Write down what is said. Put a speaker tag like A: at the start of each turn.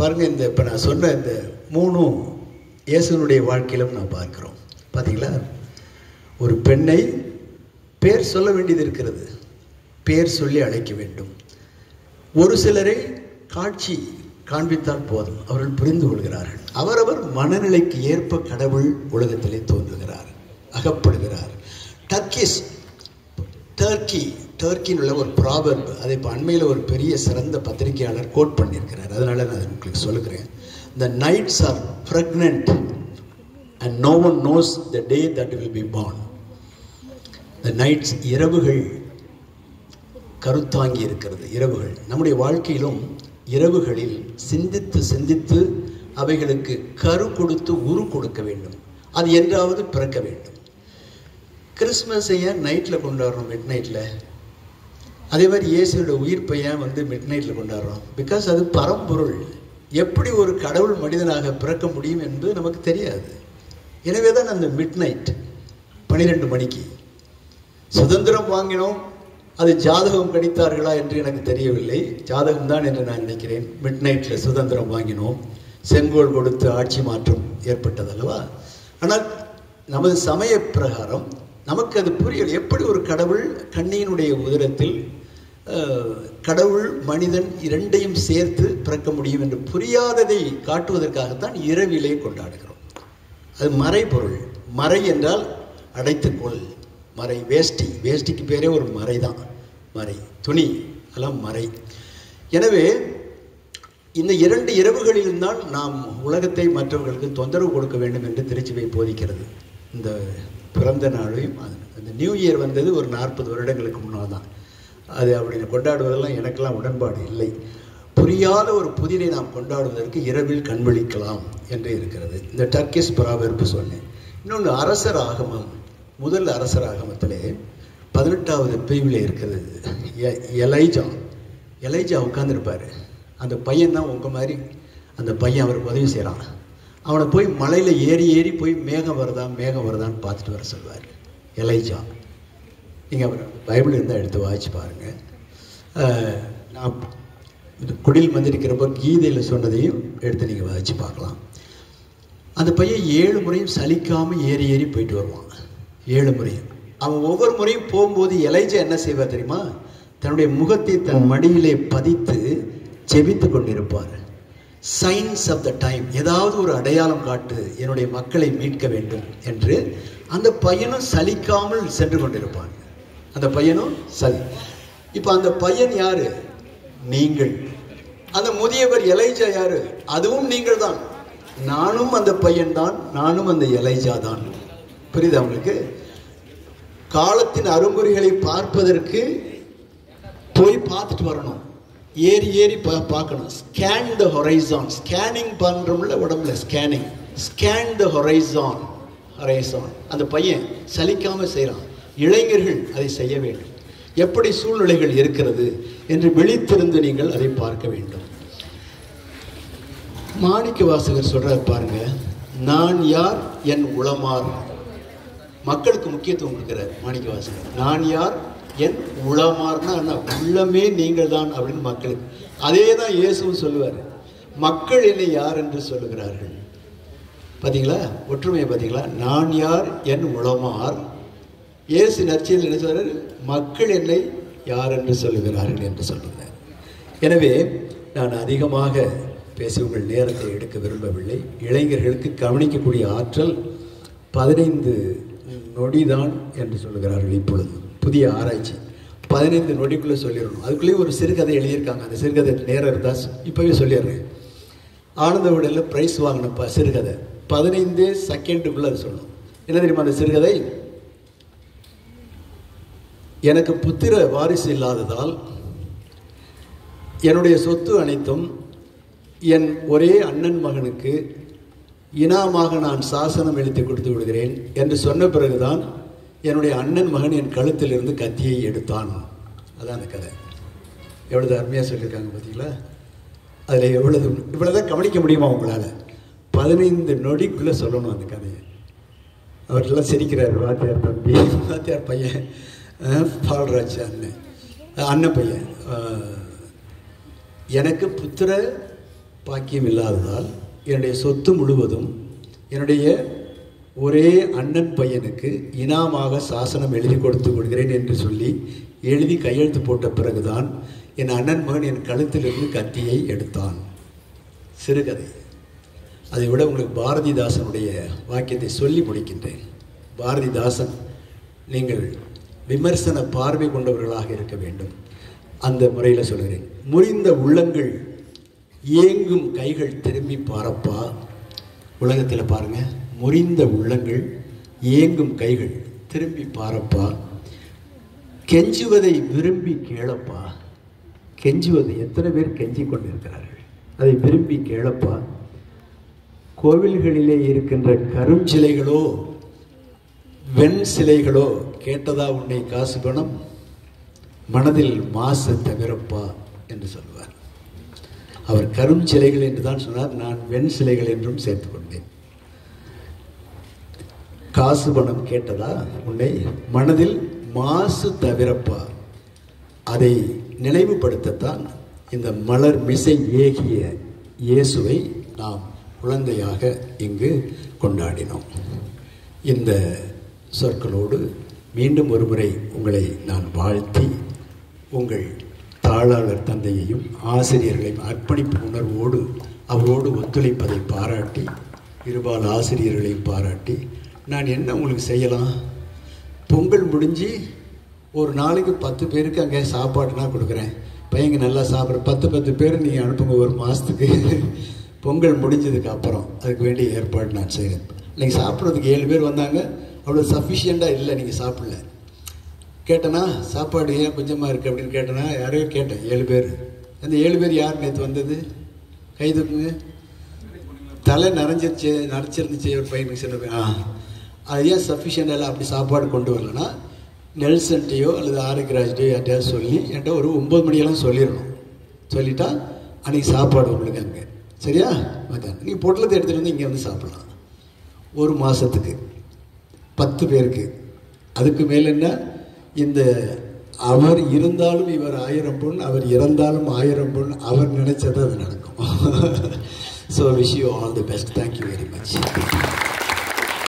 A: பாருங்கள், இப்போ நான் சொன்ன இந்த மூணும் இயேசுனுடைய வாழ்க்கையிலும் நான் பார்க்கிறோம். பார்த்தீங்களா? ஒரு பெண்ணை பேர் சொல்ல வேண்டியது இருக்கிறது, பேர் சொல்லி அழைக்க வேண்டும். ஒரு சிலரை காட்சி காண்பித்தால் போதும், அவர்கள் புரிந்து கொள்கிறார்கள். அவரவர் மனநிலைக்கு ஏற்ப கடவுள் உலகத்திலே தோன்றுகிறார், அகப்படுகிறார். டர்க்கின்னு உள்ள ஒரு ப்ராவர்ப், அதை இப்போ அண்மையில் ஒரு பெரிய சிறந்த பத்திரிகையாளர் கோட் பண்ணியிருக்கிறார். அதனால நான் உங்களுக்கு சொல்லுகிறேன். The nights are pregnant and no one knows the day that will be born. The nights, இரவுகள் கருத்தாங்கி இருக்கிறது. இரவுகள் நம்முடைய வாழ்க்கையிலும் இரவுகளில் சிந்தித்து சிந்தித்து அவைகளுக்கு கரு கொடுத்து உரு கொடுக்க வேண்டும். அது என்றாவது பிறக்க வேண்டும். கிறிஸ்மஸை ஏன் நைட்டில் கொண்டாடுறோம், மிட் நைட்டில்? அதே மாதிரி இயேசுவோட உயிர்ப்பை ஏன் மிட் நைட்டில் கொண்டாடுறோம்? பிகாஸ் அது பரம்பொருள். எப்படி ஒரு கடவுள் மனிதனாக பிறக்க முடியும் என்பது நமக்கு தெரியாது. எனவே தான் அந்த மிட் நைட் 12 மணிக்கு சுதந்திரம் வாங்கினோம். அது ஜாதகம் கணித்தார்களா என்று எனக்கு தெரியவில்லை. ஜாதகம் தான் என்று நான் நினைக்கிறேன். மிட் நைட்டில் சுதந்திரம் வாங்கினோம், செங்கோல் கொடுத்து ஆட்சி மாற்றம் ஏற்பட்டதல்லவா? ஆனால் நமது சமய பிரகாரம் நமக்கு அது புரியல. எப்படி ஒரு கடவுள் கண்ணியினுடைய உதரத்தில் கடவுள் மனிதன் இரண்டையும் சேர்த்து பிறக்க முடியும் என்று புரியாததை காட்டுவதற்காகத்தான் இரவிலே கொண்டாடுகிறோம். அது மறைபொருள். மறை என்றால் அடைத்துக்கொள். மறை, வேஷ்டிக்கு பேரே ஒரு மறை தான். மறை, துணி, அதெல்லாம் மறை. எனவே இந்த 2 இரவுகளிலும் தான் நாம் உலகத்தை மற்றவர்களுக்கு தொந்தரவு கொடுக்க வேண்டும் என்று திருச்சபை போதிக்கிறது. இந்த பிறந்த நாளையும் அந்த நியூ இயர் வந்தது ஒரு 40 வருடங்களுக்கு முன்னால் தான். அது அப்படி கொண்டாடுவதெல்லாம் எனக்கெல்லாம் உடன்பாடு இல்லை. புரியாத ஒரு புதிரை நாம் கொண்டாடுவதற்கு இரவில் கண்விழிக்கலாம் என்று இருக்கிறது. இந்த டர்க்கிஷ் ப்ராவெர்ப் சொன்னேன். இன்னொன்று அரசர் ஆகமம், முதல் அரசர் ஆகமத்திலே 18வது பிரிவில் இருக்கிறது. எலைஜா உட்கார்ந்துருப்பார். அந்த பையன் தான் உங்கள் மாதிரி அந்த பையன் அவருக்கு உதவி செய்கிறான். அவனை போய் மலையில் ஏறி போய் மேகம் வருதான்னு பார்த்துட்டு வர சொல்வார் எலைஜா. நீங்கள் அவர் பைபிள் இருந்தால் எடுத்து வாசிச்சு பாருங்கள். நான் குடில் வந்திருக்கிறப்போ கீதையில் சொன்னதையும் எடுத்து நீங்கள் வாசிச்சு பார்க்கலாம். அந்த பையன் 7 முறையும் சலிக்காமல் ஏறி போயிட்டு வருவான். 7 முறையும். அவன் ஒவ்வொரு முறையும் போகும்போது எலைஜா என்ன செய்வார் தெரியுமா? தன்னுடைய முகத்தை தன் மடியிலே பதித்து ஜெபித்து கொண்டிருப்பார். சைன்ஸ் ஆஃப் த டைம், ஏதாவது ஒரு அடையாளம் காட்டு, என்னுடைய மக்களை மீட்க வேண்டும் என்று அந்த பையனும் சலிக்காமல் சென்று கொண்டிருப்பான். அந்த பையனும் இப்போ அந்த பையன் யாரு? நீங்கள். அந்த முதியவர் எலைஜா யாரு? அதுவும் நீங்கள் தான். நானும் அந்த பையன் தான், நானும் அந்த எலைஜா தான். புரியுதா உங்களுக்கு? காலத்தின் அறிகுறிகளை பார்ப்பதற்கு போய் பார்த்துட்டு வரணும். ஏறி பார்க்கணும். ஸ்கேன் த ஹொரைசான். ஸ்கேனிங் பண்ணுறோம்ல உடம்புல, ஸ்கேன் த ஹொரைசான். அந்த பையன் சலிக்காமல் செய்கிறான். இளைஞர்கள் அதை செய்ய வேண்டும். எப்படி சூழ்நிலைகள் இருக்கிறது என்று விழித்திருந்து நீங்கள் அதை பார்க்க வேண்டும். மாணிக்க வாசகர் சொல்றாரு பாருங்க, நான் யார் என் உளமார். மக்களுக்கு முக்கியத்துவம் கொடுக்கிறார் மாணிக்க வாசகர். நான் யார் என் உளமார்னா என்ன? உள்ளமே நீங்கள் தான் அப்படின்னு மக்களுக்கு. அதே தான் இயேசுவும் சொல்லுவார். மக்கள் என்னை யார் என்று சொல்லுகிறார்கள். பார்த்தீங்களா ஒற்றுமையை? பார்த்தீங்களா? நான் யார் என் உளமார். இயேசு நற்செய்தியில் என்ன சொல்றாரு? மக்கள் என்னை யார் என்று சொல்லுகிறார்கள் என்று சொல்லுகிறார். எனவே நான் அதிகமாக பேசி உங்கள் நேரத்தை எடுக்க விரும்பவில்லை. இளைஞர்களுக்கு கவனிக்கக்கூடிய ஆற்றல் 15 நொடிதான் என்று சொல்லுகிறார்கள். இப்பொழுது புதிய ஆராய்ச்சி 15 நொடிக்குள்ளே சொல்லிடணும். அதுக்குள்ளேயே ஒரு சிறுகதை எழுதியிருக்காங்க. அந்த சிறுகதை நேரம் இருந்தால் இப்போவே சொல்லிடுறேன். ஆனந்த விடலில் ப்ரைஸ் வாங்கின சிறுகதை 15 செகண்டுக்குள்ளே அது சொல்லணும். என்ன தெரியுமா அந்த சிறுகதை? எனக்கு புத்திர வாரிசு இல்லாததால் என்னுடைய சொத்து அனைத்தும் என் ஒரே அண்ணன் மகனுக்கு இனாமாக நான் சாசனம் எழுதி கொடுத்து விடுகிறேன் என்று சொன்ன பிறகுதான் என்னுடைய அண்ணன் மகன் என் கழுத்தில் இருந்து கத்தியை எடுத்தான். அதான் அந்த கதை. எவ்வளவு அருமையாக சொல்லியிருக்காங்க பார்த்தீங்களா? அதில் இவ்வளோதான் கவனிக்க முடியுமா உங்களால்? 15 நொடிக்குள்ளே சொல்லணும் அந்த கதையை. அவர்களெல்லாம் சிரிக்கிறார். வாத்தியார் தம்பி, வாத்தியார் பையன், பால்ராஜ் அண்ணன் பையன். எனக்கு புத்திர பாக்கியம் இல்லாததால் என்னுடைய சொத்து முழுவதும் என்னுடைய ஒரே அண்ணன் பையனுக்கு இனாமாக சாசனம் எழுதி கொடுத்து கொள்கிறேன் என்று சொல்லி எழுதி கையெழுத்து போட்ட பிறகுதான் என் அண்ணன் மகன் என் கழுத்திலிருந்து கத்தியை எடுத்தான். சிறுகதை. அதை விட உங்களுக்கு பாரதிதாசனுடைய வாக்கியத்தை சொல்லி முடிக்கின்றேன். பாரதிதாசன், நீங்கள் விமர்சன பார்வை கொண்டவர்களாக இருக்க வேண்டும். அந்த முறையில் சொல்கிறேன். முறிந்த உள்ளங்கள் ஏங்கும் கைகள் திரும்பி பாரப்பா. உலகத்தில் பாருங்க, முறிந்த உள்ளங்கள் ஏங்கும் கைகள் திரும்பி பாரப்பா. கெஞ்சுவதை விரும்பி கேளப்பா. கெஞ்சுவது எத்தனை பேர் கெஞ்சி கொண்டிருக்கிறார்கள், அதை விரும்பி கேளப்பா. கோவில்களிலே இருக்கின்ற கருஞ்சிலைகளோ வெண் சிலைகளோ கேட்டதா உன்னை காசு பணம், மனதில் மாசு தவிரப்பா என்று சொல்வார். அவர் கருஞ்சிலைகள் என்று தான் சொன்னார், நான் வெண் சிலைகள் என்றும் சேர்த்து கொண்டேன். காசு பணம் கேட்டதா உன்னை, மனதில் மாசு தவிரப்பா. அதை நினைவுபடுத்தத்தான் இந்த மலர் மிசை ஏகிய இயேசுவை நாம் குழந்தையாக இங்கு கொண்டாடினோம். இந்த சொற்களோடு மீண்டும் ஒருமுறை உங்களை நான் வாழ்த்தி, உங்கள் தாளாளர் தந்தையையும் ஆசிரியர்களையும் அர்ப்பணிப்பு உணர்வோடு அவரோடு ஒத்துழைப்பதை பாராட்டி, இருபால் ஆசிரியர்களையும் பாராட்டி, நான் என்ன உங்களுக்கு செய்யலாம், பொங்கல் முடிஞ்சு ஒரு நாளைக்கு 10 பேருக்கு அங்கே சாப்பாடுனா கொடுக்குறேன், பையங்க நல்லா சாப்பிட்ற 10 பேர் நீங்கள் அனுப்புங்க ஒரு மாதத்துக்கு. பொங்கல் முடிஞ்சதுக்கு அப்புறம் அதுக்கு வேண்டிய ஏற்பாடு நான் செய்கிறேன். நீங்கள் சாப்பிட்றதுக்கு 7 பேர் வந்தாங்க, அவ்வளோ சஃபிஷியண்ட்டாக இல்லை, நீங்கள் சாப்பிடல. கேட்டேன்னா சாப்பாடு ஏன் கொஞ்சமாக இருக்குது அப்படின்னு கேட்டேன்னா, யாரையோ கேட்டேன் 7 பேர். அந்த 7 பேர் யார் நேற்று வந்தது, கை தூக்குங்க. தலை நரைச்சிருந்துச்சு ஒரு பையனுக்கு சின்ன அது ஏன் சஃபிஷியண்டாக இல்லை, அப்படி சாப்பாடு கொண்டு வரலன்னா நெல்சன்ட்டையோ அல்லது ஆரோக்கியராஜ்டையோ யார்ட்டையாவது சொல்லி என்கிட்ட ஒரு 9 மணியெல்லாம் சொல்லிடணும். சொல்லிட்டா அன்றைக்கி சாப்பாடு உங்களுக்கு அங்கே, சரியா? மத்தியானம் நீங்கள் பொட்டலத்தை எடுத்துகிட்டு வந்து இங்கே வந்து சாப்பிட்லாம். ஒரு மாதத்துக்கு 10 பேருக்கு. அதுக்கு மேலே என்ன, இந்த அவர் இருந்தாலும் இவர் 1000 பொன், அவர் இறந்தாலும் 1000 பொன், அவர் நினைச்சது அது நடக்கும். So wish you all the best. Thank you very much.